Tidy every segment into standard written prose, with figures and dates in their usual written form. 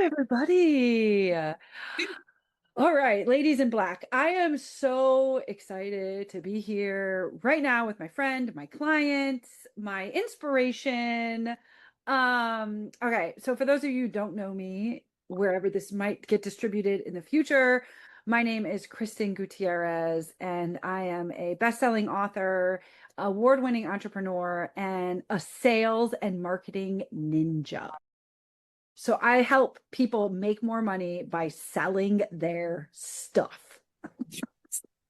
everybody. All right, ladies in black. I am so excited to be here right now with my friend, my client, my inspiration. Okay, so for those of you who don't know me, wherever this might get distributed in the future, my name is Kristin Gutierrez, and I am a best-selling author, award-winning entrepreneur, and a sales and marketing ninja. So I help people make more money by selling their stuff.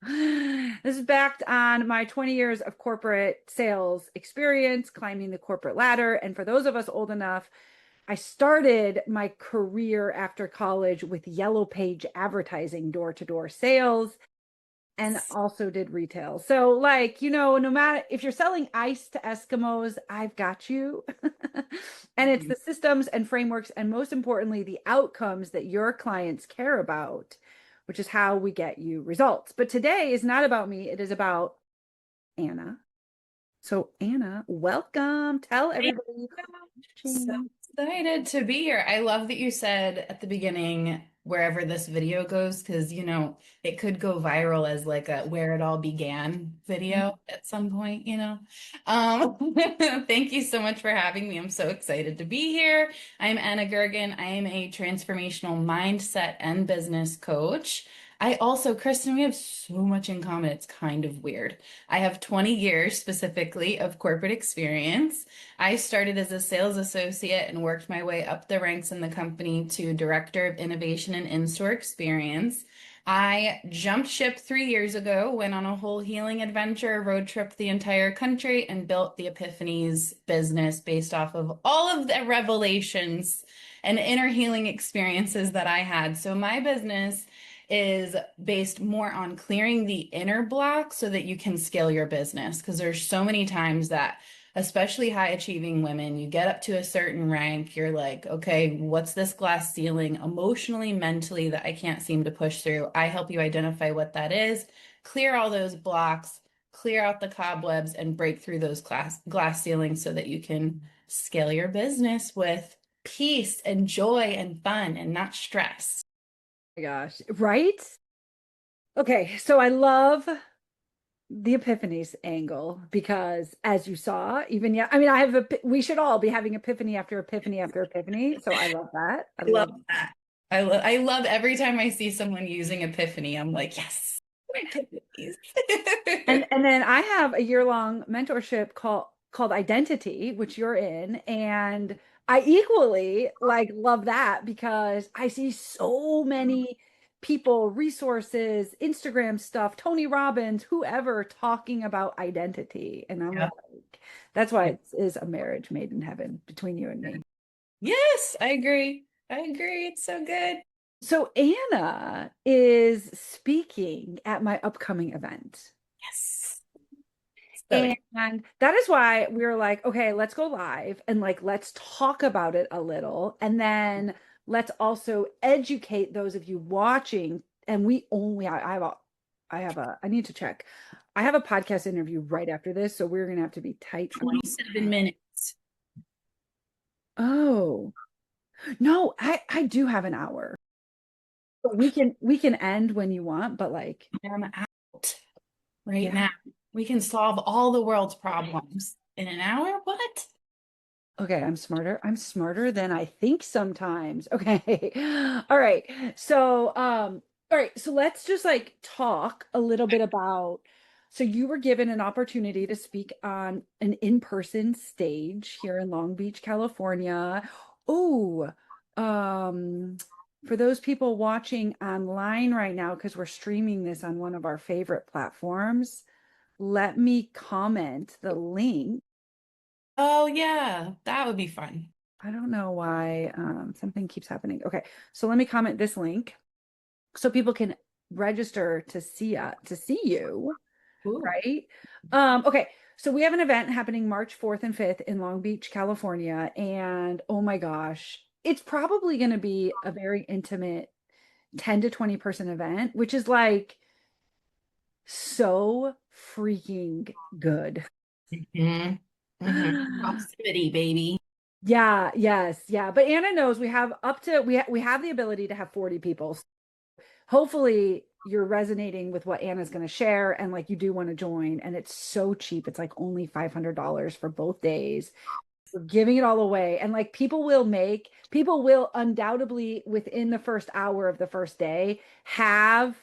This is backed on my 20 years of corporate sales experience, climbing the corporate ladder. And for those of us old enough, I started my career after college with Yellow Page advertising, door-to-door sales, and also did retail. So like, no matter if you're selling ice to Eskimos, I've got you. And it's the systems and frameworks, and most importantly, the outcomes that your clients care about, which is how we get you results. But today is not about me. It is about Anna. So Anna, welcome. Tell everybody. So excited to be here. I love that you said at the beginning, wherever this video goes, because it could go viral as like a where it all began video at some point. Thank you so much for having me. I'm so excited to be here. I'm Anna Girgan. I am a transformational mindset and business coach. I also, Kristen, we have so much in common. It's kind of weird. I have 20 years specifically of corporate experience. I started as a sales associate and worked my way up the ranks in the company to director of innovation and in-store experience. I jumped ship 3 years ago, went on a whole healing adventure, road tripped the entire country, and built the Epiphanies business based off of all of the revelations and inner healing experiences that I had. So my business is based more on clearing the inner block so that you can scale your business. Because there's so many times that, especially high achieving women, you get up to a certain rank, you're like, okay, what's this glass ceiling emotionally, mentally that I can't seem to push through? I help you identify what that is, clear all those blocks, clear out the cobwebs, and break through those glass ceilings so that you can scale your business with peace and joy and fun and not stress. My gosh, right? Okay, so I love the epiphanies angle because as you saw, even I mean, we should all be having epiphany after epiphany after epiphany. So I love that. I I love love that. I love every time I see someone using epiphany, I'm like, yes, epiphanies. and then I have a year-long mentorship called Identity, which you're in, and I equally like love that because I see so many people, resources, Instagram stuff, Tony Robbins, whoever talking about identity. And I'm Yeah. like, that's why it is a marriage made in heaven between you and me. Yes, I agree. I agree. It's so good. So Anna is speaking at my upcoming event. Yes. So And that is why we were like, okay, let's go live and like let's talk about it a little. And then let's also educate those of you watching. And we only I need to check. I have a podcast interview right after this, so we're gonna have to be tight on. 27 minutes. Oh, no, I do have an hour. But we can end when you want, but like I'm out right yeah. now. We can solve all the world's problems in an hour. What? Okay, I'm smarter. I'm smarter than I think sometimes. Okay. All right. All right, so let's just like talk a little bit about so you were given an opportunity to speak on an in-person stage here in Long Beach, California. Oh, for those people watching online right now, because we're streaming this on one of our favorite platforms, let me comment the link. Oh, yeah, that would be fun. I don't know why something keeps happening. Okay, so let me comment this link so people can register to see you, Ooh. right? Okay, so we have an event happening March 4th and 5th in Long Beach, California, and oh my gosh, it's probably going to be a very intimate 10 to 20 person event, which is like so freaking good. Hmm. Hmm. Proximity, baby. Yeah, yes, yeah. But Anna knows we have up to we have the ability to have 40 people. Hopefully you're resonating with what Anna's going to share and like you do want to join and it's so cheap. It's like only $500 for both days. We're giving it all away and like people will undoubtedly within the first hour of the first day have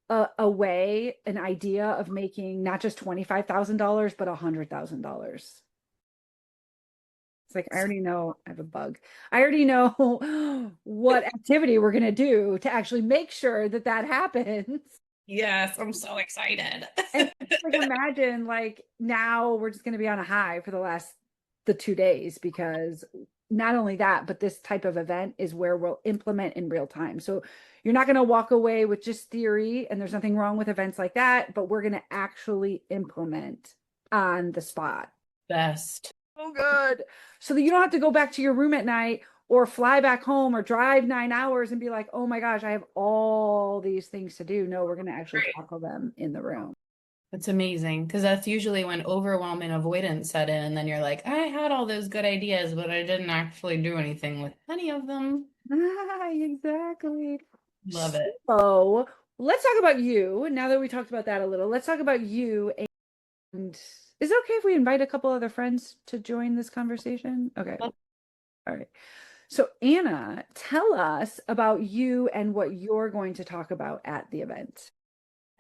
a way, an idea of making not just $25,000 but $100,000. It's like, I already know I have a bug. I already know what activity we're going to do to actually make sure that that happens. Yes, I'm so excited. And like, imagine like now we're just going to be on a high for the 2 days because not only that, but this type of event is where we'll implement in real time. So you're not going to walk away with just theory, and there's nothing wrong with events like that, but we're going to actually implement on the spot. Best. So good. So that you don't have to go back to your room at night or fly back home or drive 9 hours and be like, oh my gosh, I have all these things to do. No, we're going to actually Right. tackle them in the room. That's amazing because that's usually when overwhelm and avoidance set in, and then you're like, I had all those good ideas, but I didn't actually do anything with any of them. Exactly. Love it. So let's talk about you. Now that we talked about that a little, let's talk about you. And is it okay if we invite a couple other friends to join this conversation? Okay. All right. So, Anna, tell us about you and what you're going to talk about at the event.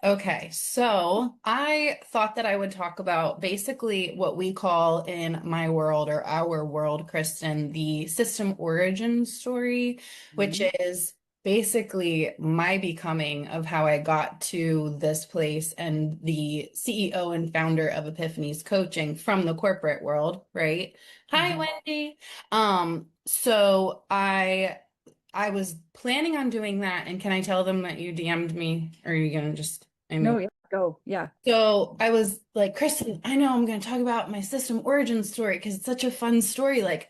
Okay, so I thought that I would talk about basically what we call in my world or our world, Kristen, the system origin story, which Mhm. is basically my becoming of how I got to this place and the CEO and founder of Epiphanies coaching from the corporate world, right? Hi, Mhm. Wendy. So I was planning on doing that, and can I tell them that you DM'd me, or are you gonna just, I No, mean, yeah, go. Yeah. so I was like, Kristen, I know I'm gonna talk about my system origin story because it's such a fun story. Like,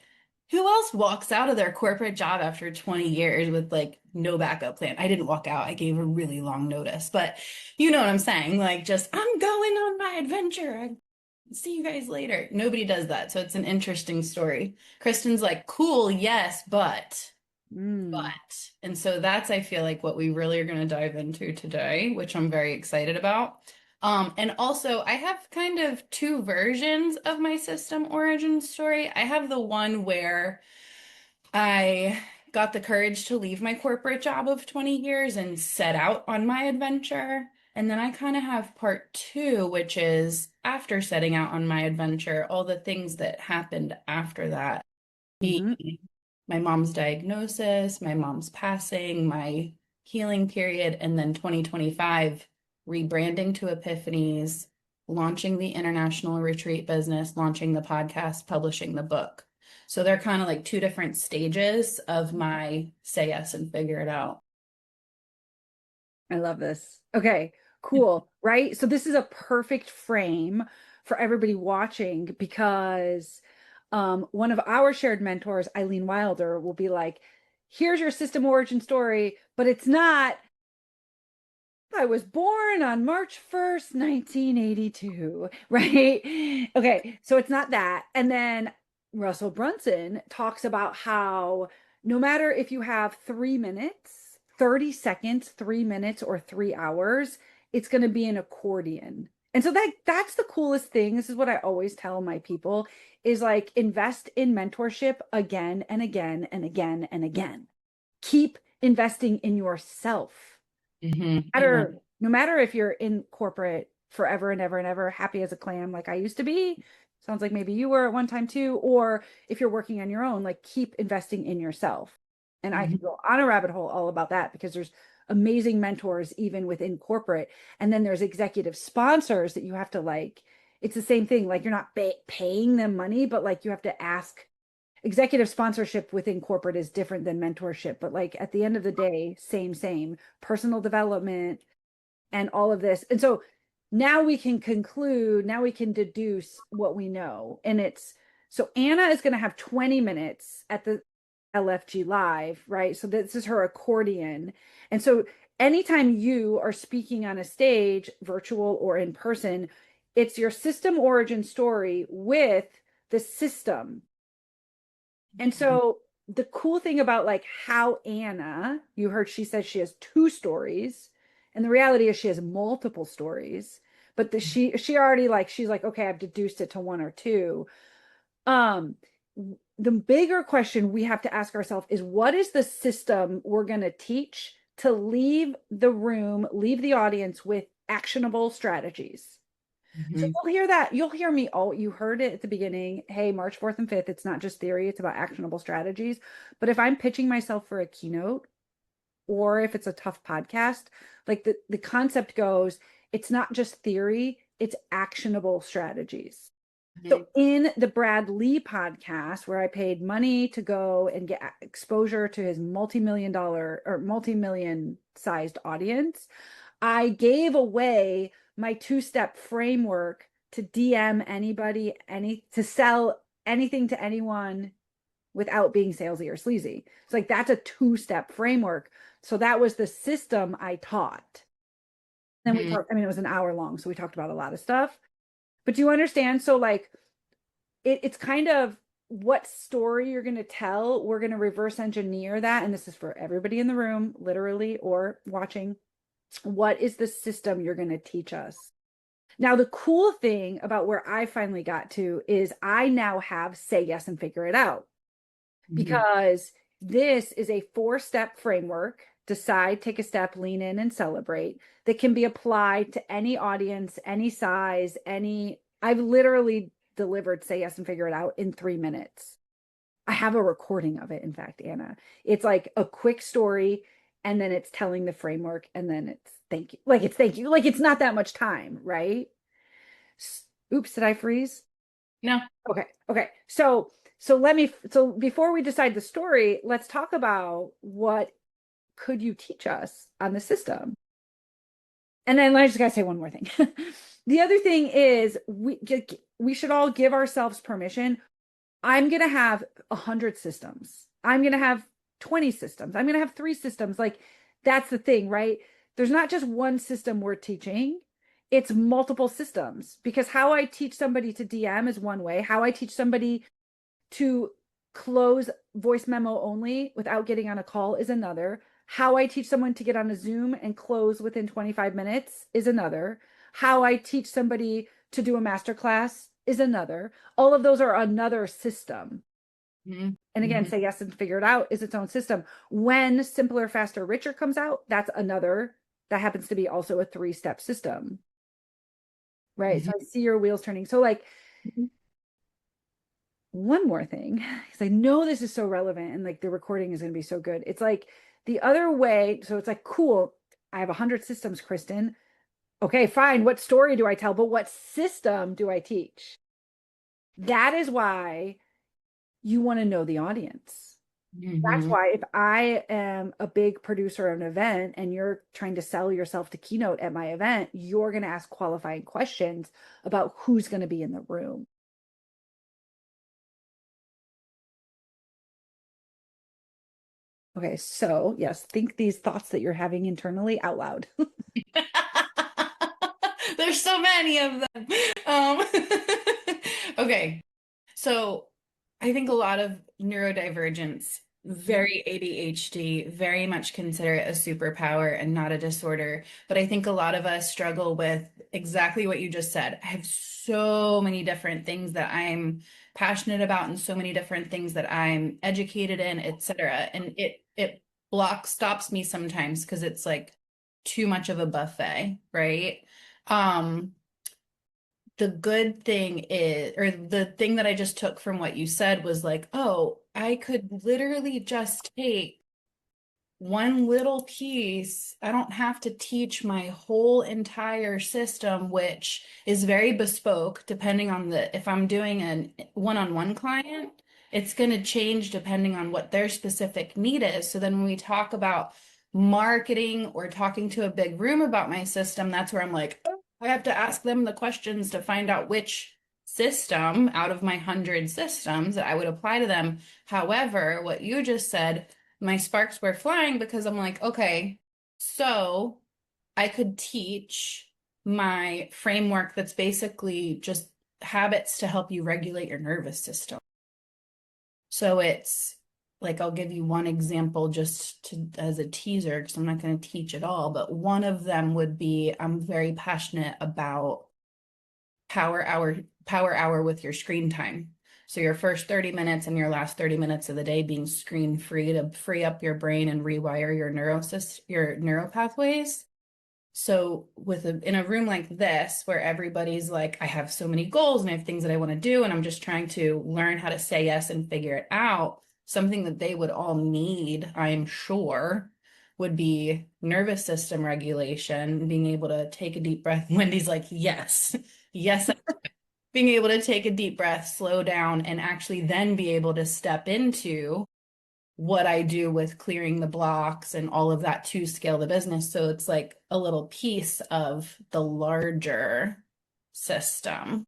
who else walks out of their corporate job after 20 years with like no backup plan? I didn't walk out. I gave a really long notice, but you know what I'm saying? Like, just I'm going on my adventure. I see you guys later. Nobody does that. So it's an interesting story. Kristen's like, cool, yes, Mm. and so that's, I feel like, what we really are going to dive into today, which I'm very excited about. And also, I have kind of two versions of my system origin story. I have the one where I got the courage to leave my corporate job of 20 years and set out on my adventure. And then I kind of have part two, which is after setting out on my adventure, all the things that happened after that, Hmm. my mom's diagnosis, my mom's passing, my healing period, and then 2025, rebranding to Epiphanies, launching the international retreat business, launching the podcast, publishing the book. So they're kind of like two different stages of my say yes and figure it out. I love this. Okay, cool. Right. So this is a perfect frame for everybody watching because one of our shared mentors, Eileen Wilder, will be like, here's your system origin story, but it's not I was born on March 1st, 1982, right? Okay, so it's not that. And then Russell Brunson talks about how no matter if you have 3 minutes, 30 seconds, 3 minutes, or 3 hours, it's going to be an accordion. And so that's the coolest thing. This is what I always tell my people is like invest in mentorship again and again and again and again. Keep investing in yourself Amen. matter no matter if you're in corporate forever and ever, happy as a clam like I used to be. Sounds like maybe you were at one time too, or if you're working on your own, like keep investing in yourself. And I can Mhm. go on a rabbit hole all about that because there's amazing mentors even within corporate. And then there's executive sponsors that you have to like, it's the same thing. Like you're not paying them money, but like you have to ask. Executive sponsorship within corporate is different than mentorship, but like at the end of the day, same personal development and all of this. And so now we can conclude, now we can deduce what we know. And it's so Anna is going to have 20 minutes at the LFG Live, right? So this is her accordion. And so anytime you are speaking on a stage, virtual or in person, it's your system origin story with the system And so the cool thing about like how Anna, you heard she says she has two stories, and the reality is she has multiple stories, but she already like she's like, okay, I've deduced it to one or two. Um, the bigger question we have to ask ourselves is what is the system we're going to teach to leave the room, leave the audience with actionable strategies? So Mhm. you'll hear that. You'll hear me. Oh, you heard it at the beginning. Hey, March 4th and 5th, it's not just theory, it's about actionable strategies. But if I'm pitching myself for a keynote or if it's a tough podcast, like the concept goes, it's not just theory, it's actionable strategies. So Mhm. in the Brad Lee podcast, where I paid money to go and get exposure to his multi-million dollar or multi-million sized audience, I gave away my two-step framework to DM anybody, to sell anything to anyone without being salesy or sleazy. It's like that's a two-step framework. So that was the system I taught. Then we Mhm. talked, I mean, it was an hour long, so we talked about a lot of stuff. But do you understand? So like it's kind of what story you're going to tell. We're going to reverse engineer that. And this is for everybody in the room, literally, or watching. What is the system you're going to teach us? Now, the cool thing about where I finally got to is I now have say yes and figure it out, Mhm. because this is a 4-step framework: decide, take a step, lean in, and celebrate, that can be applied to any audience, any size, any. I've literally delivered say yes and figure it out in 3 minutes. I have a recording of it, in fact, Anna. It's like a quick story, and then it's telling the framework, and then it's thank you. Like it's thank you. Like it's not that much time, right? Oops, did I freeze? No. Okay. Okay. So before we decide the story, let's talk about what could you teach us on the system. And then I just gotta say one more thing. The other thing is we should all give ourselves permission. I'm gonna have 100 systems. I'm gonna have 20 systems. I'm gonna have 3 systems. Like that's the thing, right? There's not just one system we're teaching. It's multiple systems, because how I teach somebody to DM is one way. How I teach somebody to close voice memo only without getting on a call is another. How I teach someone to get on a Zoom and close within 25 minutes is another. How I teach somebody to do a masterclass is another. All of those are another system. Mhm. And again, Mhm. say yes and figure it out is its own system. When Simpler, Faster, Richer comes out, that's another. That happens to be also a 3-step system, right? So Mhm. I see your wheels turning. So like one more thing, because I know this is so relevant and like the recording is going to be so good. It's like the other way. So it's like, cool. I have 100 systems, Kristin. Okay, fine. What story do I tell? But what system do I teach? That is why you want to know the audience. That's Mhm. why if I am a big producer of an event and you're trying to sell yourself to keynote at my event, you're going to ask qualifying questions about who's going to be in the room. Okay, so yes, think these thoughts that you're having internally out loud. There's so many of them. Um, okay. So I think a lot of neurodivergence, very ADHD, very much consider it a superpower and not a disorder. But I think a lot of us struggle with exactly what you just said. I have so many different things that I'm passionate about and so many different things that I'm educated in, etc. And it blocks, stops me sometimes because it's like too much of a buffet, right? Um, the good thing is, or the thing that I just took from what you said was like, oh, I could literally just take one little piece. I don't have to teach my whole entire system, which is very bespoke depending on if I'm doing a one-on-one client, it's going to change depending on what their specific need is. So then when we talk about marketing or talking to a big room about my system, that's where I'm like, oh, I have to ask them the questions to find out which system out of my 100 systems that I would apply to them. However, what you just said, my sparks were flying because I'm like, okay, so I could teach my framework that's basically just habits to help you regulate your nervous system. So it's like, I'll give you one example just to as a teaser, because I'm not going to teach it all, but one of them would be, I'm very passionate about power hour, power hour with your screen time. So your first 30 minutes and your last 30 minutes of the day being screen free to free up your brain and rewire your neural pathways. So in a room like this, where everybody's like, I have so many goals and I have things that I want to do, and I'm just trying to learn how to say yes and figure it out, something that they would all need, I'm sure, would be nervous system regulation, being able to take a deep breath. Wendy's like, yes, yes, being able to take a deep breath, slow down, and actually then be able to step into what I do with clearing the blocks and all of that to scale the business. So it's like a little piece of the larger system.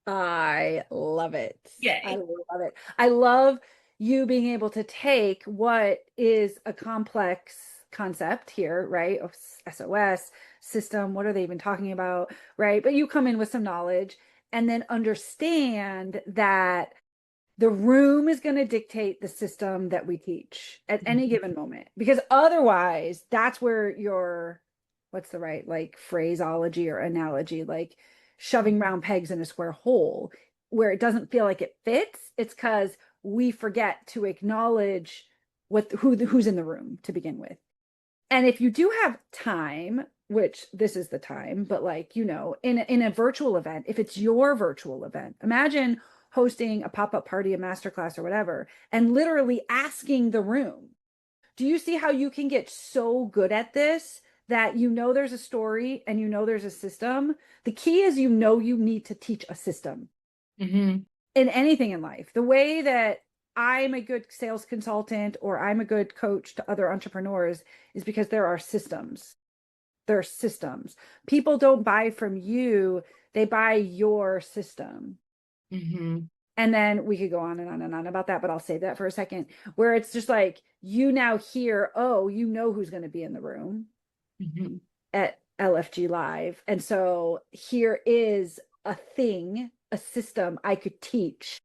I love it. I Yay. love it. I love you being able to take what is a complex concept here, right? Of SOS, system, what are they even talking about, right? But you come in with some knowledge and then understand that the room is going to dictate the system that we teach at any given moment, because otherwise that's where your, what's the right like phraseology or analogy, like shoving round pegs in a square hole, where it doesn't feel like it fits. It's because we forget to acknowledge who's in the room to begin with. And if you do have time, which this is the time, but like, in a virtual event, if it's your virtual event, imagine hosting a pop-up party, a masterclass or whatever, and literally asking the room, do you see how you can get so good at this that there's a story and there's a system? The key is you need to teach a system Mm-hmm. in anything in life. The way that I'm a good sales consultant or I'm a good coach to other entrepreneurs is because there are systems. There are systems. People don't buy from you, they buy your system. Mm-hmm. And then we could go on and on and on about that, but I'll save that for a second, where it's just like you now hear, oh, who's going to be in the room Mm-hmm. at LFG Live. And so here is a thing, a system I could teach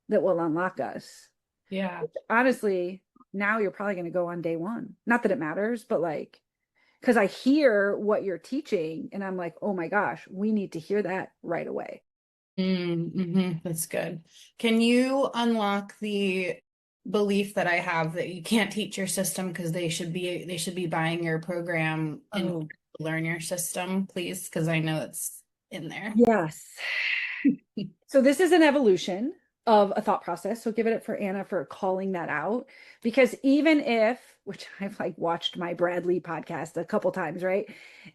that will unlock us. Yeah. Honestly, now you're probably going to go on day one. Not that it matters, but like, because I hear what you're teaching and I'm like, oh my gosh, we need to hear that right away. Mm-hmm. That's good. Can you unlock the belief that I have that you can't teach your system because they should be buying your program in order Oh, to learn your system, please? Because I know it's in there. yes. So this is an evolution of a thought process. So give it for Anna for calling that out. Because even if, which I've like watched my Bradley podcast a couple times, right?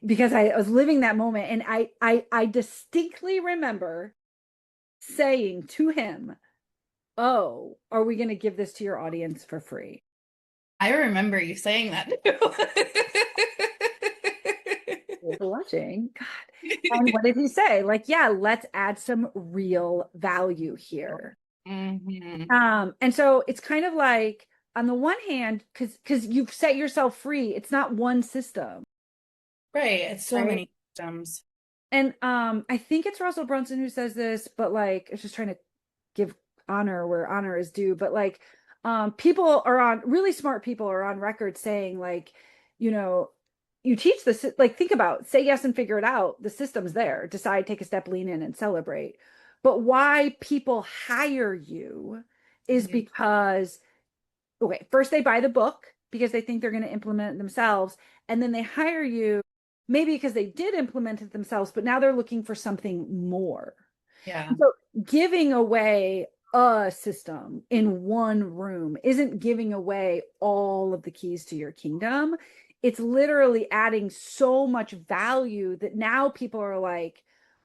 Because I was living that moment and I distinctly remember saying to him, oh, are we going to give this to your audience for free? I remember you saying that For watching. God. And what did he say? Like, yeah, let's add some real value here. hmm And so it's kind of like, on the one hand, because you've set yourself free, it's not one system, Right. It's so right? many systems. And I think it's Russell Brunson who says this, but like it's just trying to give honor where honor is due. But like people are on really smart people are on record saying like, you know, you teach this, like think about say yes and figure it out. The system's there. Decide, take a step, lean in and celebrate. But why people hire you is Mhm. because okay, first they buy the book because they think they're going to implement it themselves. And then they hire you maybe because they did implement it themselves, but now they're looking for something more. Yeah. So giving away a system in one room isn't giving away all of the keys to your kingdom. It's literally adding so much value that now people are like,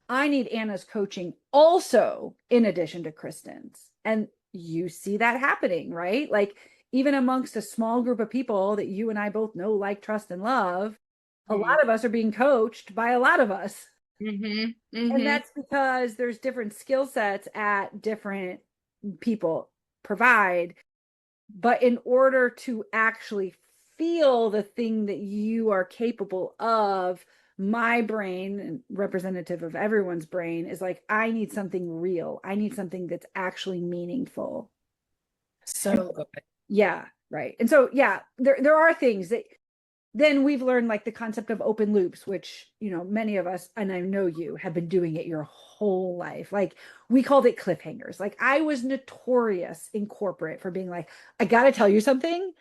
I need Anna's coaching also in addition to Kristin's. And you see that happening, right? Like even amongst a small group of people that you and I both know, like, trust, and love, a hmm lot of us are being coached by a lot of us. hmm And hmm that's because there's different skill sets at different people provide. But in order to actually feel the thing that you are capable of, my brain, and representative of everyone's brain, is like, I need something real. I need something that's actually meaningful. So good. Yeah, right. And so yeah, there are things that then we've learned, like the concept of open loops, which, many of us, and I know you have been doing it your whole life. Like we called it cliffhangers. Like I was notorious in corporate for being like, I got to tell you something,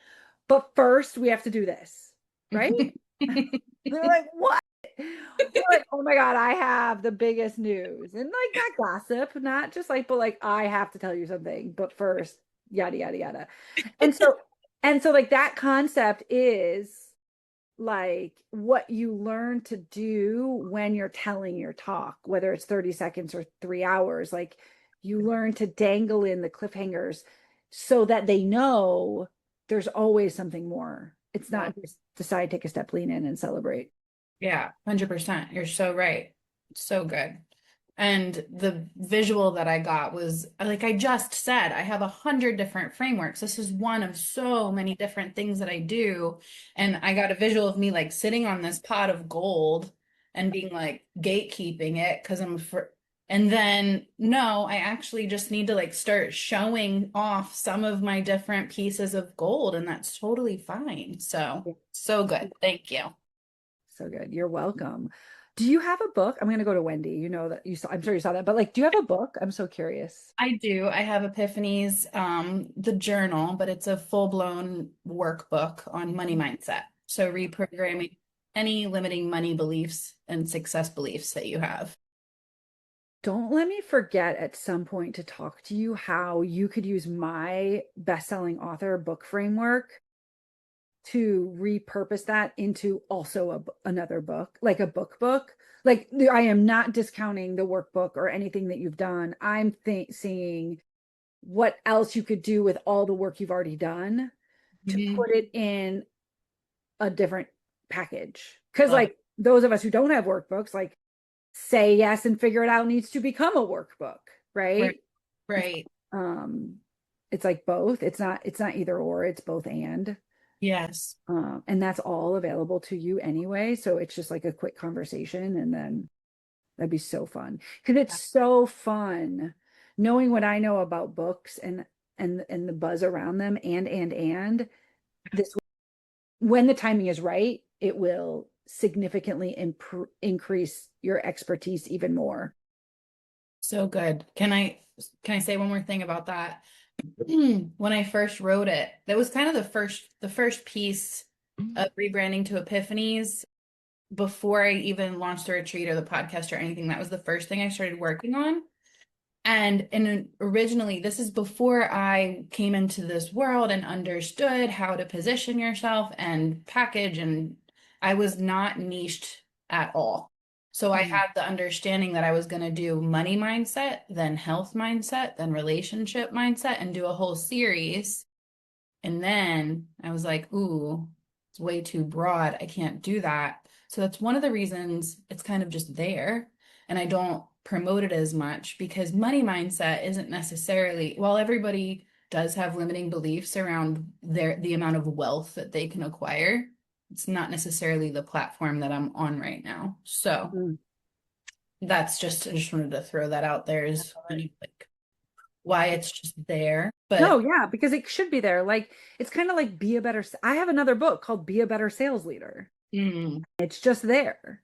but first we have to do this, right? They're like, what? We're like, oh my God, I have the biggest news. And like not gossip, not just like, but like I have to tell you something, but first, yada yada yada. And so like that concept is like what you learn to do when you're telling your talk, whether it's 30 seconds or 3 hours. Like you learn to dangle in the cliffhangers so that they know there's always something more. It's Yeah. not just decide, take a step, lean in and celebrate. Yeah, 100%. You're so right. So good. And the visual that I got was like I just said, I have 100 different frameworks. This is one of so many different things that I do. And I got a visual of me like sitting on this pot of gold and being like gatekeeping it because and then no, I actually just need to like start showing off some of my different pieces of gold, and that's totally fine. So, so good. Thank you. So good. You're welcome. Do you have a book? I'm going to go to Wendy. You know that you saw, I'm sure you saw that, but like, do you have a book? I'm so curious. I do. I have Epiphanies, the journal, but it's a full-blown workbook on money mindset. So reprogramming any limiting money beliefs and success beliefs that you have. Don't let me forget at some point to talk to you how you could use my best-selling author book framework to repurpose that into also another book, like a book. Like I am not discounting the workbook or anything that you've done. I'm seeing what else you could do with all the work you've already done to Mhm. put it in a different package. Because Love it. like those of us who don't have workbooks, like say yes and figure it out needs to become a workbook, Right. right? Right. Um, it's like both. It's not either or, it's both and. Yes. And that's all available to you anyway. So it's just like a quick conversation, and then that'd be so fun. Because it's so fun knowing what I know about books and the buzz around them and this when the timing is right, it will significantly increase your expertise even more. So good. Can I say one more thing about that? When I first wrote it, that was kind of the first piece of rebranding to Epiphanies before I even launched the retreat or the podcast or anything. That was the first thing I started working on. And originally, this is before I came into this world and understood how to position yourself and package, and I was not niched at all. So I Mm. had the understanding that I was going to do money mindset, then health mindset, then relationship mindset, and do a whole series. And then I was like, ooh, it's way too broad. I can't do that. So that's one of the reasons it's kind of just there. And I don't promote it as much because money mindset isn't necessarily, while everybody does have limiting beliefs around the amount of wealth that they can acquire, it's not necessarily the platform that I'm on right now. So Mm. I just wanted to throw that out there is like why it's just there. No, But yeah, because it should be there. Like it's kind of like be a better. I have another book called Be a Better Sales Leader. mm, It's just there.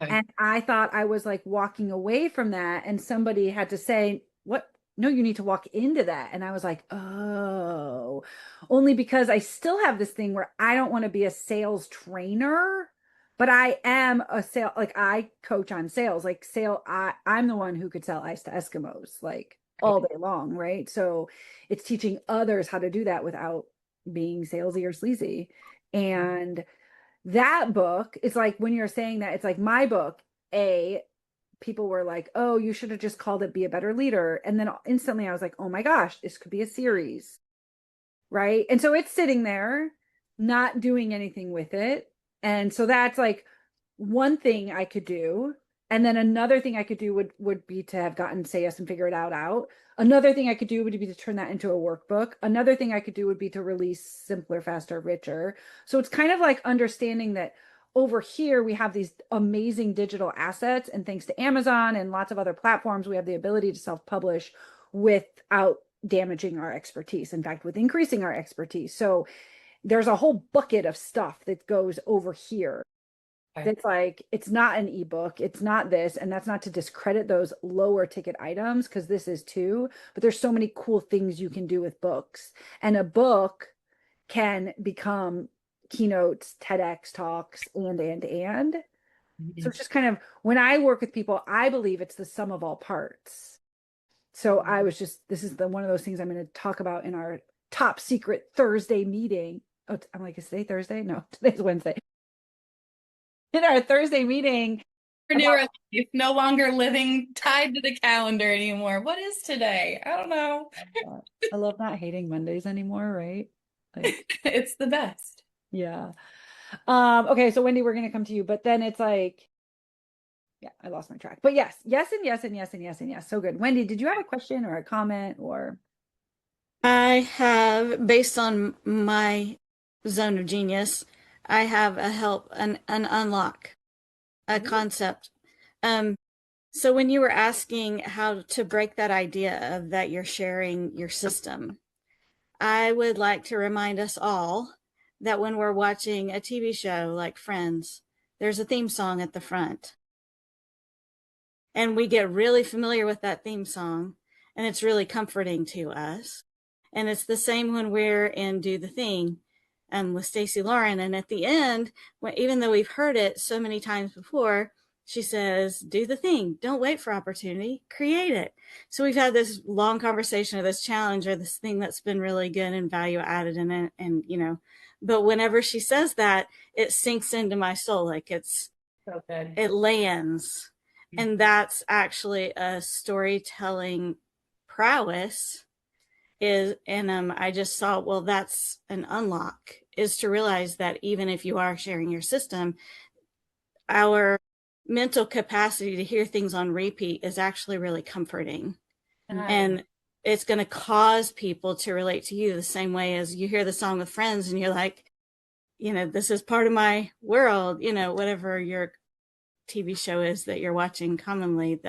okay. And I thought I was like walking away from that, and somebody had to say, "What? No, you need to walk into that." And I was like, "Oh, only because I still have this thing where I don't want to be a sales trainer, but I am a sale. Like I coach on sales, like sale. I'm the one who could sell ice to Eskimos like all day long, right? So it's teaching others how to do that without being salesy or sleazy, and that book, it's like when you're saying that, it's like my book, people were like, oh, you should have just called it Be a Better Leader. And then instantly I was like, oh my gosh, this could be a series. Right. And so it's sitting there, not doing anything with it. And so that's like one thing I could do. And then another thing I could do would be to have gotten Say Yes and Figure It Out. Another thing I could do would be to turn that into a workbook. Another thing I could do would be to release Simpler, Faster, Richer. So it's kind of like understanding that over here we have these amazing digital assets, and thanks to Amazon and lots of other platforms, we have the ability to self-publish without damaging our expertise. In fact, with increasing our expertise. So there's a whole bucket of stuff that goes over here. Okay. That's like, it's not an ebook, it's not this, and that's not to discredit those lower ticket items, because this is too, but there's so many cool things you can do with books. And a book can become keynotes, TEDx talks, and. So Mhm. it's just kind of, when I work with people, I believe it's the sum of all parts. So I was just, this is the one of those things I'm going to talk about in our top secret Thursday meeting. Oh, I'm like, is today Thursday? No, today's Wednesday. In our Thursday meeting For about, newer life, no longer living tied to the calendar anymore. What is today? I don't know. I love not hating Mondays anymore, right? Like, It's the best. yeah. Okay, so Wendy, we're gonna come to you, but then it's like, yeah, I lost my track. But yes, yes, and yes, and yes, and yes, and yes. So good. Wendy, did you have a question or a comment or I have, based on my zone of genius, I have a help, an unlock, a concept. Um, so when you were asking how to break that idea of that you're sharing your system, I would like to remind us all that when we're watching a TV show like Friends, there's a theme song at the front. And we get really familiar with that theme song, and it's really comforting to us. And it's the same when we're in Do the Thing with Stacey Lauren. And at the end, even though we've heard it so many times before, she says, do the thing. Don't wait for opportunity. Create it. So we've had this long conversation or this challenge or this thing that's been really good and value added in it. And, but whenever she says that, it sinks into my soul. Like So good. it lands. And that's actually a storytelling prowess is, and I just saw, well, that's an unlock, is to realize that even if you are sharing your system, our mental capacity to hear things on repeat is actually really comforting. And it's going to cause people to relate to you the same way as you hear the song with friends and you're like, this is part of my world, whatever your TV show is that you're watching commonly,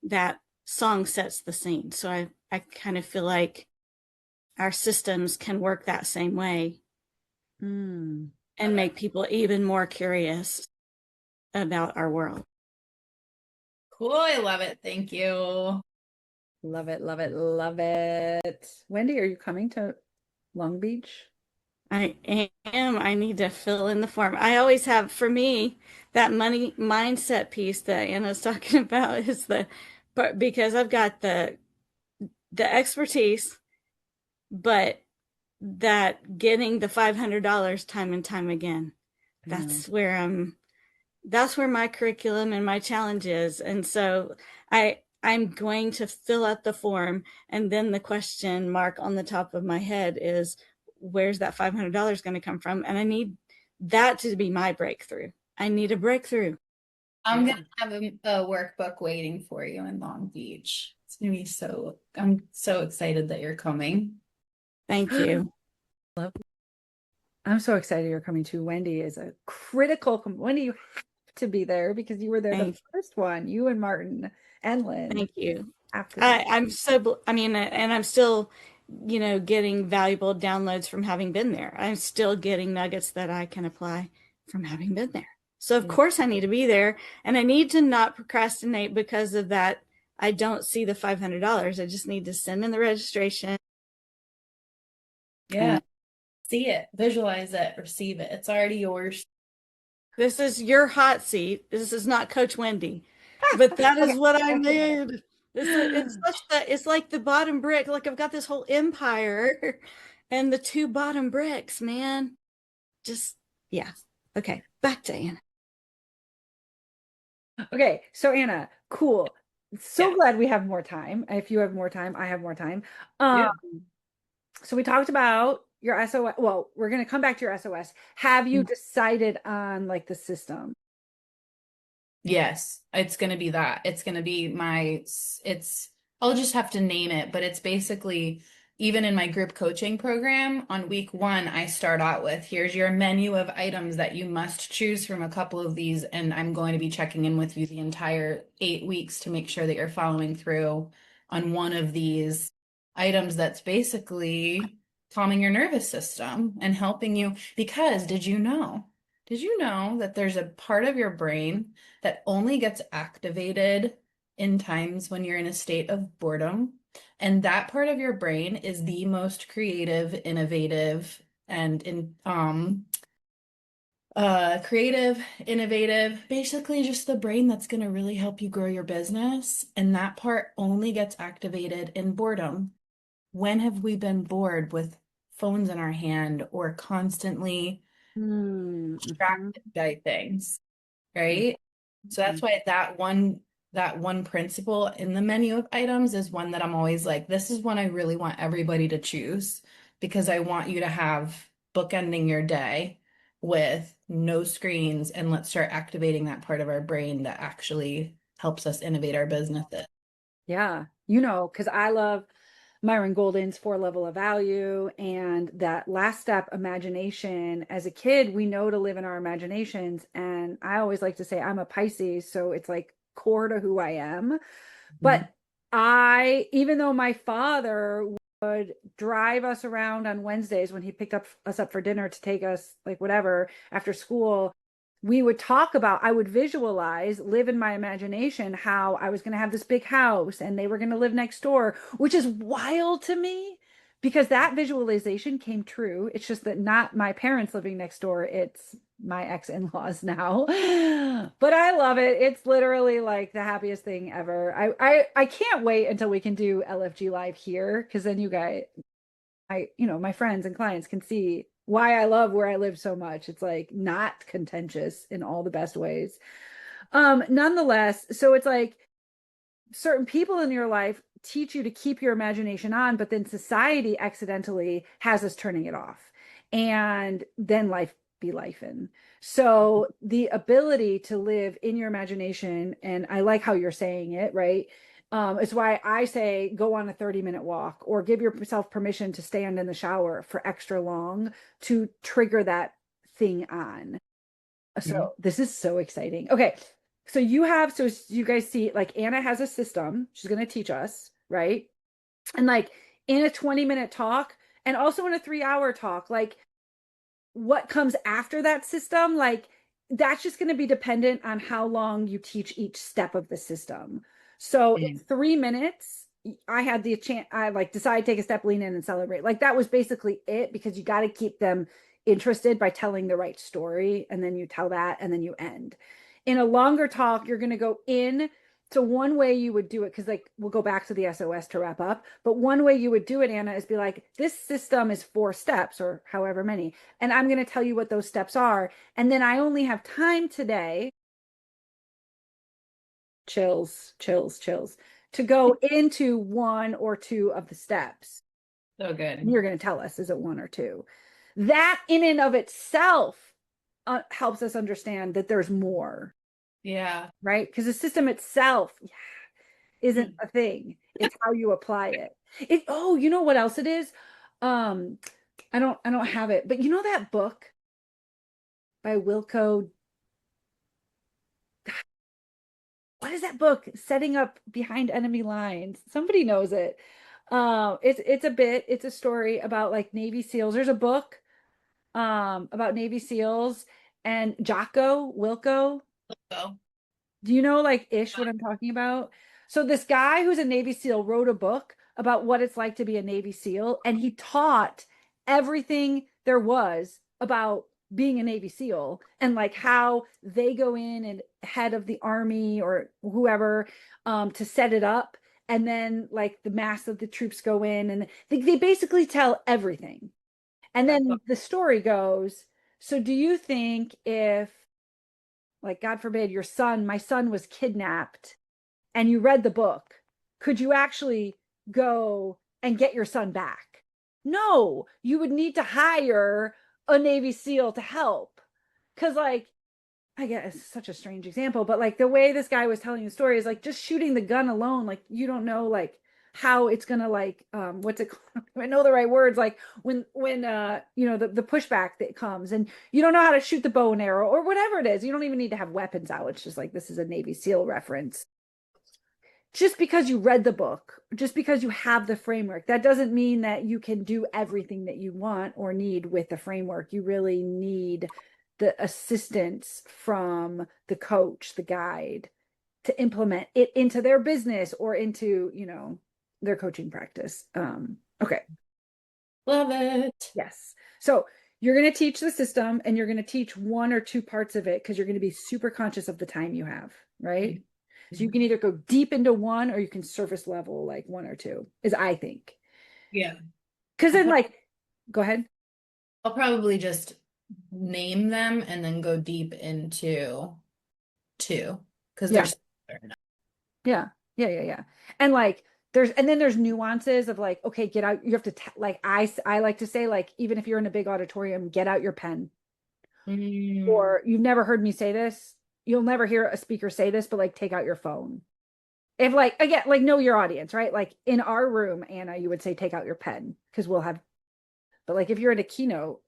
that song sets the scene. So I kind of feel like our systems can work that same way and make people even more curious about our world. Cool. I love it. Thank you. love it, love it, love it. Wendy, are you coming to Long Beach? I am. I need to fill in the form. I always have, for me, that money mindset piece that Anna's talking about is but because I've got the expertise, but that getting the $500 time and time again, that's where my curriculum and my challenge is. And so I'm going to fill out the form, and then the question mark on the top of my head is, where's that $500 going to come from? And I need that to be my breakthrough. I need a breakthrough. I'm gonna have a workbook waiting for you in Long Beach. It's gonna be I'm so excited that you're coming. Thank you. I'm so excited you're coming too. Wendy is a critical, Wendy, you have to be there because you were there the first one, you and Martin and Lynn. Thank you. Have to I'm so, and I'm still, getting valuable downloads from having been there. I'm still getting nuggets that I can apply from having been there. So of course I need to be there, and I need to not procrastinate because of that. I don't see the $500. I just need to send in the registration. Yeah. See it, visualize it, receive it. It's already yours. This is your hot seat. This is not Coach Wendy, but that is what I need. It's like the bottom brick. Like I've got this whole empire and the two bottom bricks, man. Just, yeah. Okay. Back to Anna. Okay, so Anna, cool. So glad we have more time. If you have more time, I have more time. So we talked about your SOS. Well, we're going to come back to your SOS. Have you decided on like the system? Yes, it's going to be that. It's going to be I'll just have to name it, but it's basically, even in my group coaching program, on week 1, I start out with, here's your menu of items that you must choose from a couple of these. And I'm going to be checking in with you the entire 8 weeks to make sure that you're following through on one of these items that's basically calming your nervous system and helping you. Because did you know that there's a part of your brain that only gets activated in times when you're in a state of boredom? And that part of your brain is the most creative, innovative, and creative, innovative, basically just the brain that's going to really help you grow your business. And that part only gets activated in boredom. When have we been bored with phones in our hand or constantly Mm-hmm. distracted by things, right? So that's why that one principle in the menu of items is one that I'm always like, this is one I really want everybody to choose because I want you to have bookending your day with no screens and let's start activating that part of our brain that actually helps us innovate our businesses. Yeah, you know, because I love Myron Golden's four level of value and that last step, imagination. As a kid, we know to live in our imaginations. And I always like to say I'm a Pisces, so it's like core to who I am. Mhm. But even though my father would drive us around on Wednesdays when he picked us up for dinner to take us like whatever after school, we would talk about, I would visualize, live in my imagination how I was going to have this big house and they were going to live next door, which is wild to me because that visualization came true. It's just that not my parents living next door, it's my ex-in-laws now. But I love it. It's literally like the happiest thing ever. I can't wait until we can do LFG live here because then you guys, my friends and clients can see why I love where I live so much. It's like not contentious in all the best ways. Nonetheless, so it's like certain people in your life teach you to keep your imagination on, but then society accidentally has us turning it off. And then life be life in. So the ability to live in your imagination, and I like how you're saying it, right? It's why I say go on a 30-minute walk or give yourself permission to stand in the shower for extra long to trigger that thing on. So this is so exciting. Okay. So you guys see, like Anna has a system. She's going to teach us, right? And like in a 20-minute talk and also in a 3-hour talk, like what comes after that system, like that's just going to be dependent on how long you teach each step of the system. So in Mhm. 3 minutes, I had the chance, I like decide, take a step, lean in and celebrate. Like that was basically it because you got to keep them interested by telling the right story. And then you tell that and then you end. In a longer talk, you're going to go in. So one way you would do it, because like we'll go back to the SOS to wrap up, but one way you would do it, Anna, is be like, this system is 4 steps or however many. And I'm going to tell you what those steps are. And then I only have time today, chills, chills, chills, to go into one or two of the steps. So And good. you're going to tell us, is it one or two? That in and of itself helps us understand that there's more, Yeah. right? Because the system itself isn't Mm. a thing. It's how you apply it. Oh, you know what else it is? Um, I don't have it, but you know that book by Wilco, what is that book? Setting up behind enemy lines. Somebody knows it. It's a story about like Navy SEALs. There's a book about Navy SEALs and Jocko Wilco. So, Do you know like ish what I'm talking about? So this guy who's a Navy SEAL wrote a book about what it's like to be a Navy SEAL, and he taught everything there was about being a Navy SEAL and like how they go in and head of the army or whoever to set it up. And then like the mass of the troops go in and they basically tell everything. And that's then the story goes, so do you think if like God forbid my son was kidnapped and you read the book, could you actually go and get your son back? No, you would need to hire a Navy SEAL to help. Cause like, I guess it's such a strange example, but like the way this guy was telling the story is like just shooting the gun alone, like you don't know like how it's gonna like what's it called? I know the right words, like when the pushback that comes and you don't know how to shoot the bow and arrow or whatever it is. You don't even need to have weapons out. It's just like this is a Navy SEAL reference. just because you read the book, just because you have the framework, that doesn't mean that you can do everything that you want or need with the framework. You really need the assistance from the coach, the guide, to implement it into their business or into, you know, their coaching practice. Okay. Love it. Yes. So you're going to teach the system and you're going to teach one or two parts of it because you're going to be super conscious of the time you have, right? Mm-hmm. So you can either go deep into one or you can surface level like one or two, is I think. Yeah. Because then like, go ahead. I'll probably just name them and then go deep into two because Yeah. there's Yeah. And like there's nuances of like, okay, get out, you have to like I like to say, like, even if you're in a big auditorium, get out your pen. Or you've never heard me say this, you'll never hear a speaker say this, but like take out your phone. If like, again, like, know your audience, right? Like in our room, Anna, you would say take out your pen because we'll have, but like if you're in a keynote,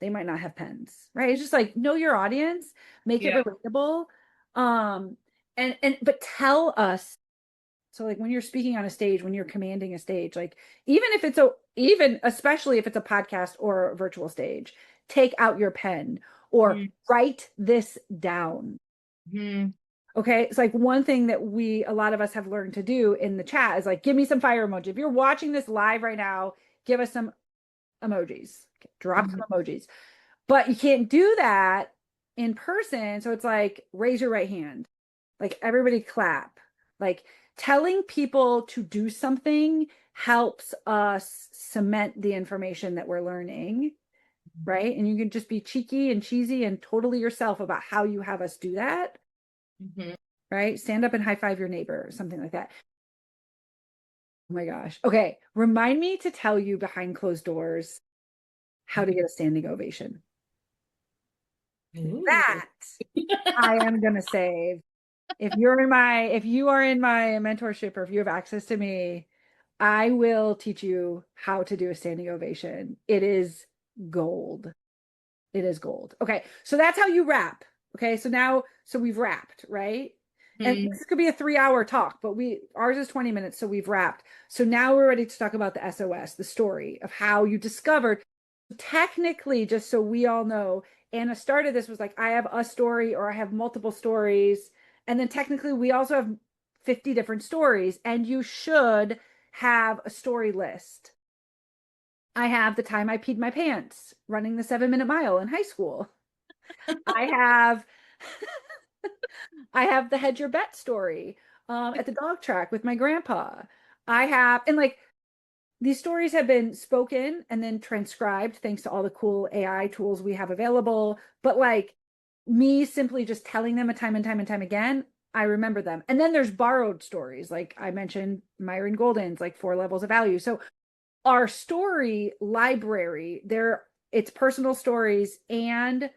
they might not have pens, right? It's just like, know your audience, make it relatable. But tell us. So like when you're speaking on a stage, when you're commanding a stage, like even if it's even especially if it's a podcast or a virtual stage, take out your pen or write this down. Okay. It's like one thing that a lot of us have learned to do in the chat is like, give me some fire emoji. If you're watching this live right now, give us some emojis, drop some emojis, but you can't do that in person. So it's like, raise your right hand, like everybody clap, like telling people to do something helps us cement the information that we're learning, right? And you can just be cheeky and cheesy and totally yourself about how you have us do that, right? Stand up and high five your neighbor, something like that. Oh my gosh. Okay. Remind me to tell you behind closed doors how to get a standing ovation. That I am going to save. If you are in my mentorship or if you have access to me, I will teach you how to do a standing ovation. It is gold. It is gold. Okay. So that's how you wrap. Okay. So we've wrapped, right? And this could be a 3-hour talk, but ours is 20 minutes. So we've wrapped. So now we're ready to talk about the SOS, the story of how you discovered. Technically, just so we all know, Anna started this was like, I have a story or I have multiple stories. And then technically we also have 50 different stories, and you should have a story list. I have the time I peed my pants running the 7-minute mile in high school. I have the hedge your bet story at the dog track with my grandpa. And like, these stories have been spoken and then transcribed thanks to all the cool AI tools we have available. But like me simply just telling them a time and time and time again, I remember them. And then there's borrowed stories. Like I mentioned Myron Golden's like 4 levels of value. So our story library, it's personal stories and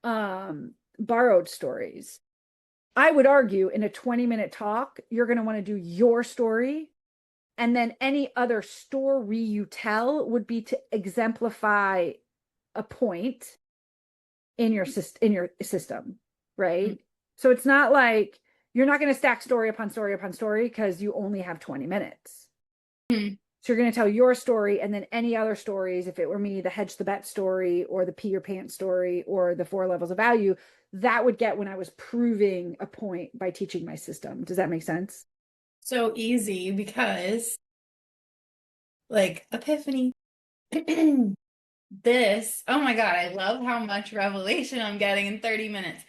borrowed stories. I would argue in a 20-minute talk, you're going to want to do your story. And then any other story you tell would be to exemplify a point in your system, right? So it's not like you're not going to stack story upon story upon story because you only have 20 minutes. So you're going to tell your story and then any other stories. If it were me, the hedge the bet story or the pee your pants story or the 4 levels of value, that would get when I was proving a point by teaching my system. Does that make sense? So easy because like epiphany. This, oh my God, I love how much revelation I'm getting in 30 minutes.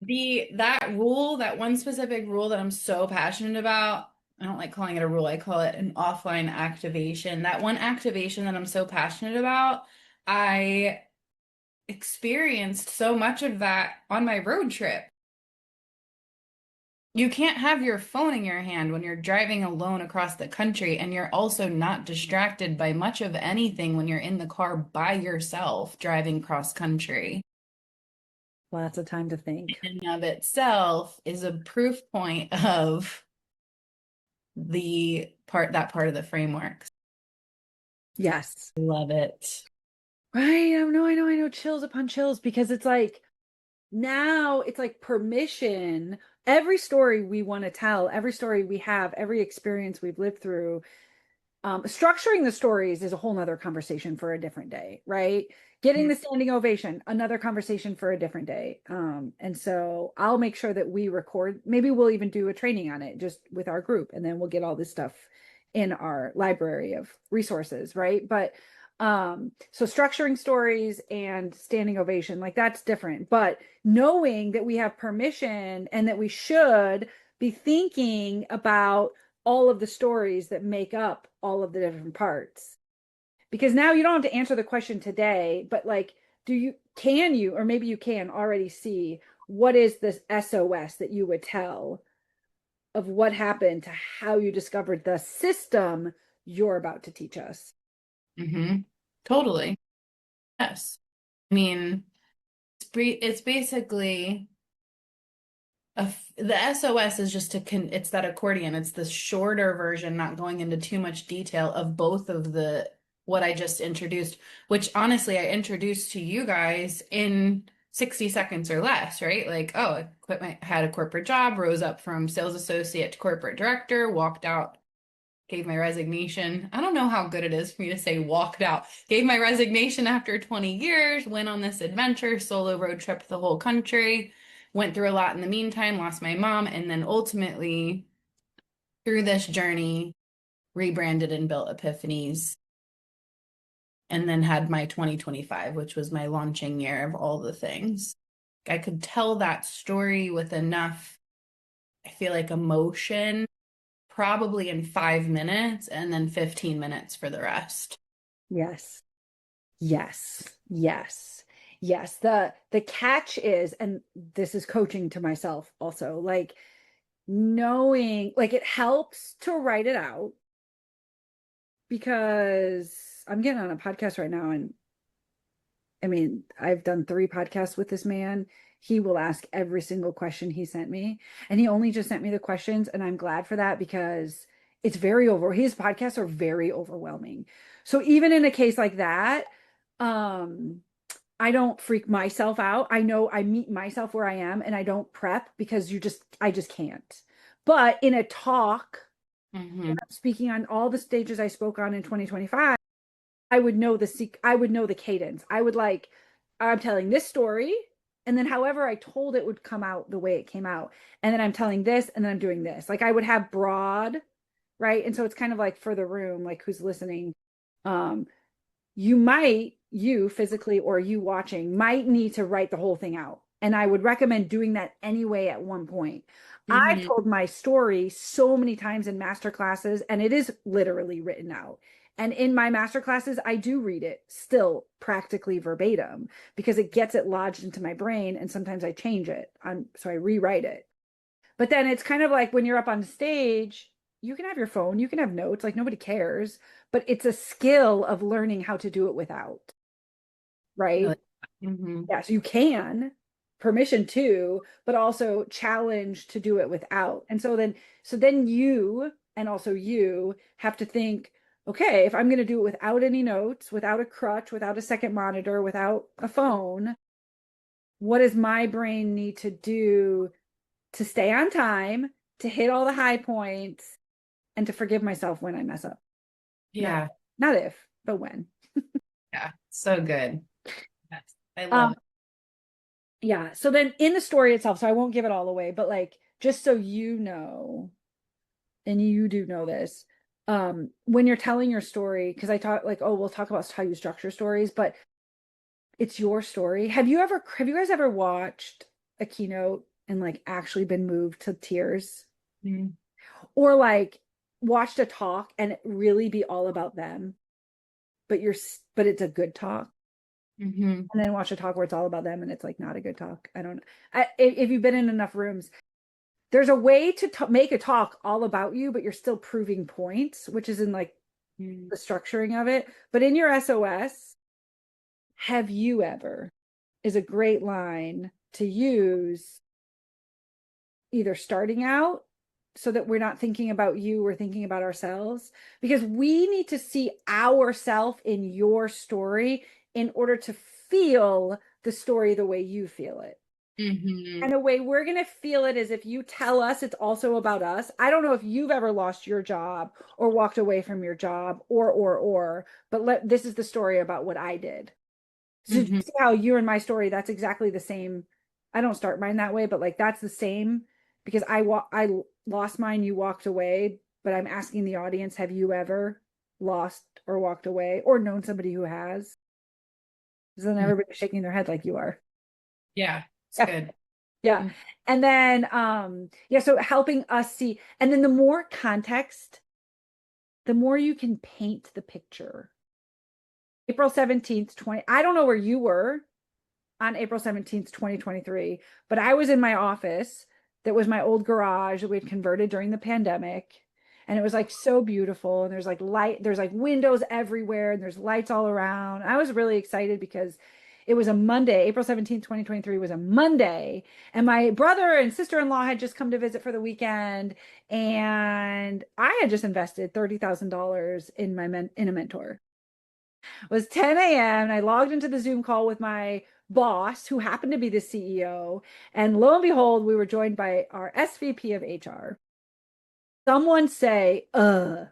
That one specific rule that I'm so passionate about, I don't like calling it a rule, I call it an offline activation. That one activation that I'm so passionate about, I experienced so much of that on my road trip. You can't have your phone in your hand when you're driving alone across the country, and you're also not distracted by much of anything when you're in the car by yourself driving cross country. Lots of time to think. In and of itself is a proof point of that part of the framework. Yes. Love it. Right. I know. Chills upon chills because it's like Now it's like permission. Every story we want to tell, every story we have, every experience we've lived through, structuring the stories is a whole nother conversation for a different day, right? Getting the standing ovation, another conversation for a different day. And so I'll make sure that we record, maybe we'll even do a training on it just with our group, and then we'll get all this stuff in our library of resources, right? But so structuring stories and standing ovation, like that's different. But knowing that we have permission and that we should be thinking about all of the stories that make up all of the different parts. Because now you don't have to answer the question today, but like, can you, or maybe you can already see what is this SOS that you would tell of what happened to how you discovered the system you're about to teach us? Totally. Yes. I mean, it's basically the SOS is just it's that accordion. It's the shorter version, not going into too much detail of both of what I just introduced, which honestly I introduced to you guys in 60 seconds or less, right? Like, oh, had a corporate job, rose up from sales associate to corporate director, walked out, gave my resignation. I don't know how good it is for me to say walked out. Gave my resignation after 20 years, went on this adventure, solo road trip the whole country, went through a lot in the meantime, lost my mom, and then ultimately through this journey, rebranded and built Epiphanies, and then had my 2025, which was my launching year of all the things. I could tell that story with enough, I feel like, emotion, probably in 5 minutes, and then 15 minutes for the rest. Yes. Yes. Yes. Yes. The catch is, and this is coaching to myself also, like knowing, like it helps to write it out, because I'm getting on a podcast right now, and I mean, I've done 3 podcasts with this man. He will ask every single question he sent me, and he only just sent me the questions, and I'm glad for that, because it's his podcasts are very overwhelming. So even in a case like that, I don't freak myself out. I know I meet myself where I am, and I don't prep, because I just can't. But in a talk, speaking on all the stages I spoke on in 2025, I would know the cadence. I'm telling this story, and then however I told it would come out the way it came out. And then I'm telling this, and then I'm doing this. Like I would have broad, right? And so it's kind of like for the room, like who's listening, um, you physically, or you watching might need to write the whole thing out. And I would recommend doing that anyway at one point. I've told my story so many times in master classes, and it is literally written out. And in my master classes, I do read it still practically verbatim, because it gets it lodged into my brain, and sometimes I change it. So I rewrite it. But then it's kind of like when you're up on stage, you can have your phone, you can have notes, like nobody cares, but it's a skill of learning how to do it without, right? Yes, you can, permission to, but also challenge to do it without. And so then you, and also you have to think, okay, if I'm going to do it without any notes, without a crutch, without a second monitor, without a phone, what does my brain need to do to stay on time, to hit all the high points, and to forgive myself when I mess up? Yeah. Not if, but when. Yeah. So good. Yes. I love it. Yeah. So then in the story itself, so I won't give it all away, but like, just so you know, and you do know this, when you're telling your story, because I talk like, oh, we'll talk about how you structure stories, but it's your story. Have you guys ever watched a keynote and like actually been moved to tears? Or like watched a talk and it really be all about them, but it's a good talk? And then watch a talk where it's all about them and it's like not a good talk. I don't know. If you've been in enough rooms, there's a way to make a talk all about you, but you're still proving points, which is in like the structuring of it. But in your SOS, have you ever is a great line to use, either starting out, so that we're not thinking about you, we're thinking about ourselves, because we need to see ourself in your story in order to feel the story the way you feel it. Mm-hmm. And the way we're going to feel it is if you tell us it's also about us. I don't know if you've ever lost your job or walked away from your job but this is the story about what I did. So you Mm-hmm. see how you and my story, that's exactly the same. I don't start mine that way, but like that's the same because I lost mine, you walked away, but I'm asking the audience, have you ever lost or walked away or known somebody who has? Because then everybody's shaking their head like you are. Yeah, it's Yeah. good. Yeah. And then yeah, so helping us see, and then the more context, the more you can paint the picture. April 17th, 20, I don't know where you were on April 17th, 2023, but I was in my office that was my old garage that we had converted during the pandemic. And it was like so beautiful. And there's like light, there's like windows everywhere, and there's lights all around. I was really excited because it was a Monday. April 17th, 2023 was a Monday. And my brother and sister-in-law had just come to visit for the weekend. And I had just invested $30,000 in in a mentor. It was 10 a.m. and I logged into the Zoom call with my boss, who happened to be the CEO. And lo and behold, we were joined by our SVP of HR. Someone say, and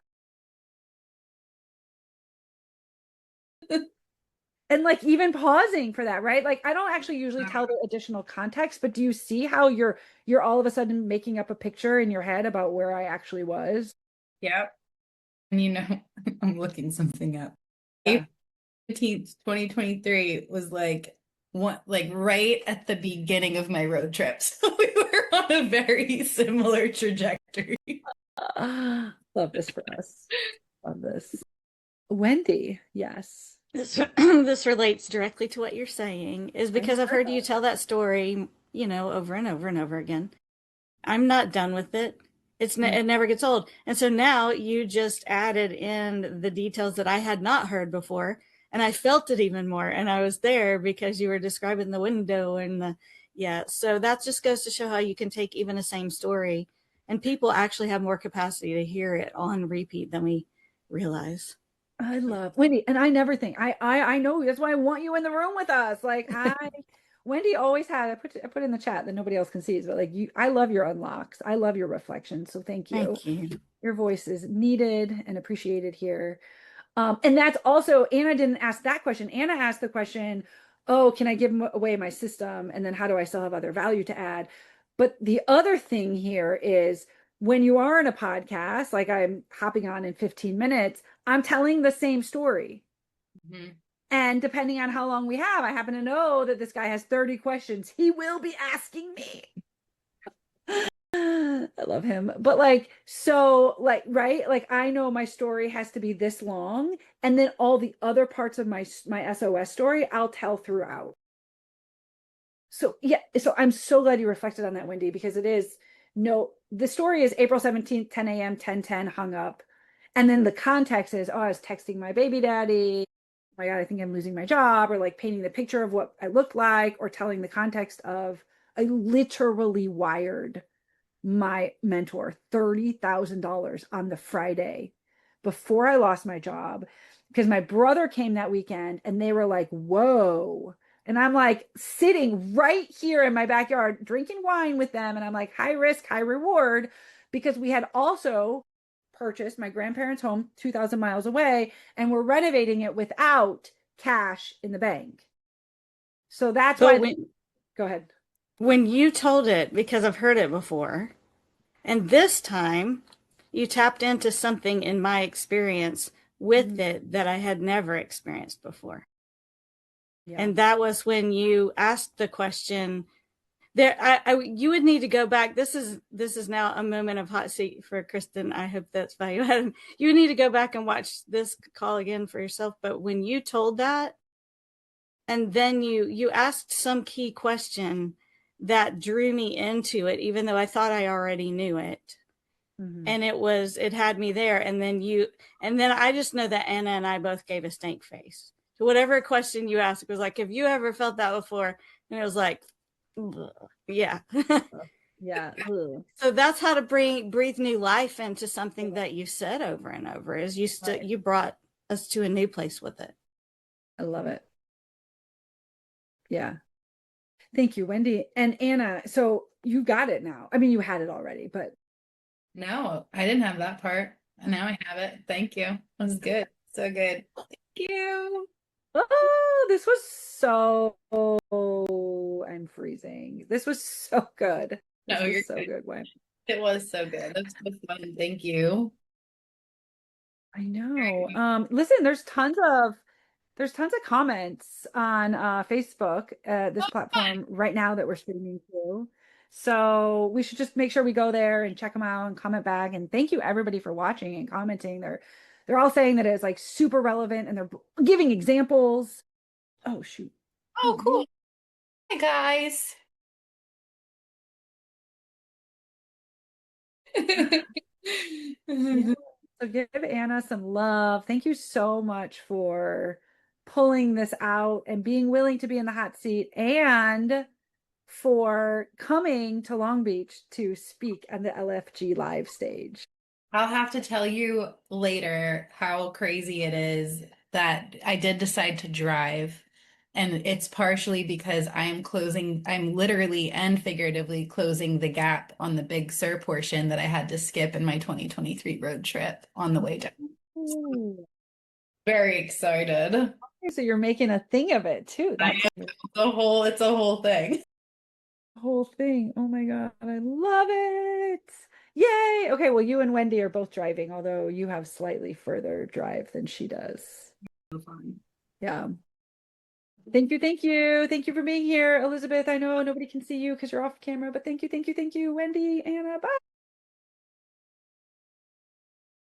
like even pausing for that, right? Like I don't actually usually tell the additional context, but do you see how you're all of a sudden making up a picture in your head about where I actually was? Yep. And I'm looking something up. Yeah. April 15th, 2023 was like right at the beginning of my road trip. So we were on a very similar trajectory. Love this for us. Love this. Wendy, yes. This relates directly to what you're saying, is because I've heard you tell that story, over and over and over again. I'm not done with it. It never gets old. And so now you just added in the details that I had not heard before, and I felt it even more. And I was there because you were describing the window yeah. So that just goes to show how you can take even the same story, and people actually have more capacity to hear it on repeat than we realize. I love Wendy, and I never think I know that's why I want you in the room with us. Like Wendy always had I put in the chat that nobody else can see, but like I love your unlocks. I love your reflections. So thank you. Thank you. Your voice is needed and appreciated here. And that's also Anna didn't ask that question. Anna asked the question, oh, can I give away my system? And then how do I still have other value to add? But the other thing here is when you are in a podcast, like I'm hopping on in 15 minutes, I'm telling the same story. Mm-hmm. And depending on how long we have, I happen to know that this guy has 30 questions he will be asking me. I love him. But like, so like, right? Like I know my story has to be this long. And then all the other parts of my SOS story, I'll tell throughout. So yeah, so I'm so glad you reflected on that, Wendy, because the story is April 17th, 10 a.m., 10:10, hung up. And then the context is, oh, I was texting my baby daddy. Oh my God, I think I'm losing my job, or like painting the picture of what I looked like, or telling the context of I literally wired my mentor $30,000 on the Friday before I lost my job because my brother came that weekend and they were like, whoa. And I'm like sitting right here in my backyard drinking wine with them. And I'm like, high risk, high reward, because we had also purchased my grandparents' home 2,000 miles away and we're renovating it without cash in the bank. So that's But why. Go ahead. when you told it, because I've heard it before, and this time you tapped into something in my experience with it that I had never experienced before. Yeah. And that was when you asked the question there. You would need to go back. This is now a moment of hot seat for Kristin. I hope that's value added. You need to go back and watch this call again for yourself. But when you told that, and then you asked some key question that drew me into it, even though I thought I already knew it. Mm-hmm. And it had me there. And then I just know that Anna and I both gave a stank face to whatever question you asked. It was like, have you ever felt that before? And it was like, yeah. Yeah. So that's how to breathe new life into something that you said over and over, is you brought us to a new place with it. I love it. Yeah. Thank you, Wendy. And Anna, so you got it now. I mean, you had it already, but No, I didn't have that part. And now I have it. Thank you. That was good. So good. Thank you. oh, this was so, I'm freezing. This was so good. This No, you're was so good. good, Wendy. It was so good. That's so fun. Thank you. I know. Listen, there's tons of comments on Facebook, this Oh, fun. platform right now that we're streaming to. So we should just make sure we go there and check them out and comment back. And thank you everybody for watching and commenting. They're all saying that it's like super relevant and they're giving examples. Oh shoot. Oh, Oh cool. man. Hi, guys. Yeah. So give Anna some love. Thank you so much for pulling this out and being willing to be in the hot seat and for coming to Long Beach to speak on the LFG live stage. I'll have to tell you later how crazy it is that I did decide to drive. And it's partially because I'm literally and figuratively closing the gap on the Big Sur portion that I had to skip in my 2023 road trip on the way down. Ooh. Very excited. Okay, so you're making a thing of it too. I That's am. the It's a whole thing. whole thing. Oh my God, I love it. Yay. Okay, well, you and Wendy are both driving, although you have slightly further drive than she does. So fun. Yeah. Thank you, thank you. Thank you for being here, Elizabeth. I know nobody can see you because you're off camera, but thank you, thank you, thank you, Wendy, Anna. Bye.